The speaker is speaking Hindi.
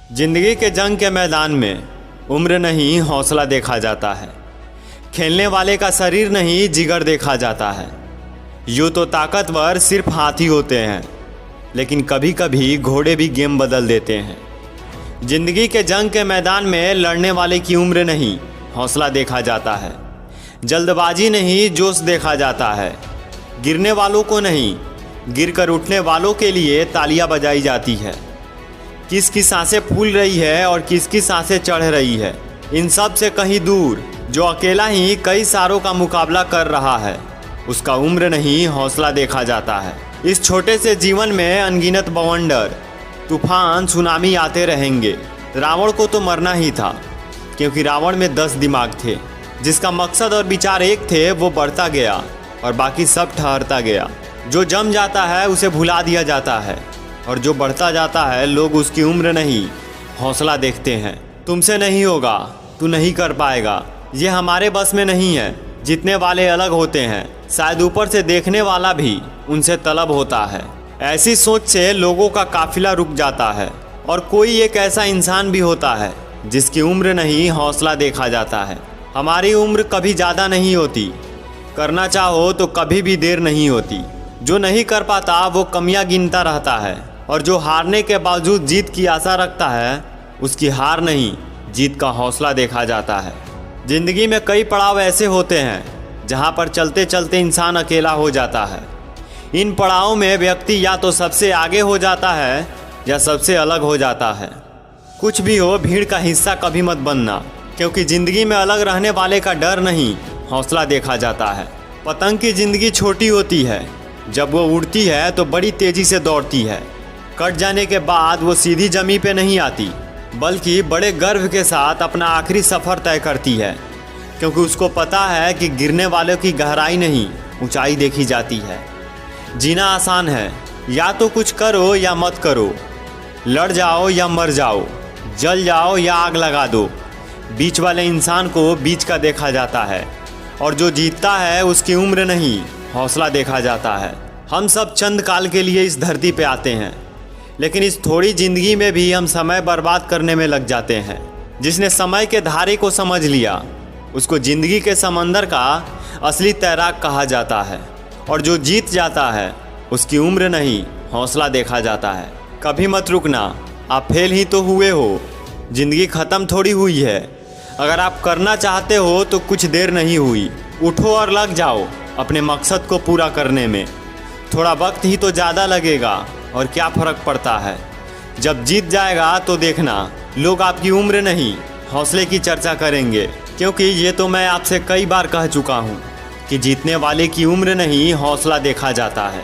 जिंदगी के जंग के मैदान में उम्र नहीं हौसला देखा जाता है। खेलने वाले का शरीर नहीं जिगर देखा जाता है। यूँ तो ताकतवर सिर्फ हाथी होते हैं, लेकिन कभी कभी घोड़े भी गेम बदल देते हैं। जिंदगी के जंग के मैदान में लड़ने वाले की उम्र नहीं हौसला देखा जाता है। जल्दबाजी नहीं जोश देखा जाता है। गिरने वालों को नहीं, गिरकर उठने वालों के लिए तालियां बजाई जाती है। किसकी सांसें फूल रही है और किसकी सांसें चढ़ रही है, इन सब से कहीं दूर जो अकेला ही कई सारों का मुकाबला कर रहा है, उसका उम्र नहीं हौसला देखा जाता है। इस छोटे से जीवन में अनगिनत बवंडर, तूफान, सुनामी आते रहेंगे। रावण को तो मरना ही था, क्योंकि रावण में 10 दिमाग थे। जिसका मकसद और विचार एक थे वो बढ़ता गया और बाकी सब ठहरता गया। जो जम जाता है उसे भुला दिया जाता है, और जो बढ़ता जाता है लोग उसकी उम्र नहीं हौसला देखते हैं। तुमसे नहीं होगा, तू नहीं कर पाएगा, ये हमारे बस में नहीं है। जीतने वाले अलग होते हैं, शायद ऊपर से देखने वाला भी उनसे तलब होता है। ऐसी सोच से लोगों का काफिला रुक जाता है। और कोई एक ऐसा इंसान भी होता है जिसकी उम्र नहीं हौसला देखा जाता है। हमारी उम्र कभी ज़्यादा नहीं होती, करना चाहो तो कभी भी देर नहीं होती। जो नहीं कर पाता वो कमियां गिनता रहता है, और जो हारने के बावजूद जीत की आशा रखता है उसकी हार नहीं जीत का हौसला देखा जाता है। जिंदगी में कई पड़ाव ऐसे होते हैं जहां पर चलते चलते इंसान अकेला हो जाता है। इन पड़ावों में व्यक्ति या तो सबसे आगे हो जाता है या सबसे अलग हो जाता है। कुछ भी हो, भीड़ का हिस्सा कभी मत बनना, क्योंकि ज़िंदगी में अलग रहने वाले का डर नहीं हौसला देखा जाता है। पतंग की ज़िंदगी छोटी होती है, जब वो उड़ती है तो बड़ी तेज़ी से दौड़ती है। कट जाने के बाद वो सीधी ज़मीन पे नहीं आती, बल्कि बड़े गर्व के साथ अपना आखिरी सफ़र तय करती है, क्योंकि उसको पता है कि गिरने वालों की गहराई नहीं ऊंचाई देखी जाती है। जीना आसान है, या तो कुछ करो या मत करो, लड़ जाओ या मर जाओ, जल जाओ या आग लगा दो। बीच वाले इंसान को बीच का देखा जाता है, और जो जीतता है उसकी उम्र नहीं हौसला देखा जाता है। हम सब चंद काल के लिए इस धरती पे आते हैं, लेकिन इस थोड़ी ज़िंदगी में भी हम समय बर्बाद करने में लग जाते हैं। जिसने समय के धारे को समझ लिया उसको ज़िंदगी के समंदर का असली तैराक कहा जाता है, और जो जीत जाता है उसकी उम्र नहीं हौसला देखा जाता है। कभी मत रुकना, आप फेल ही तो हुए हो, ज़िंदगी ख़त्म थोड़ी हुई है। अगर आप करना चाहते हो तो कुछ देर नहीं हुई, उठो और लग जाओ अपने मकसद को पूरा करने में। थोड़ा वक्त ही तो ज़्यादा लगेगा, और क्या फ़र्क पड़ता है। जब जीत जाएगा तो देखना लोग आपकी उम्र नहीं हौसले की चर्चा करेंगे, क्योंकि ये तो मैं आपसे कई बार कह चुका हूँ कि जीतने वाले की उम्र नहीं हौसला देखा जाता है।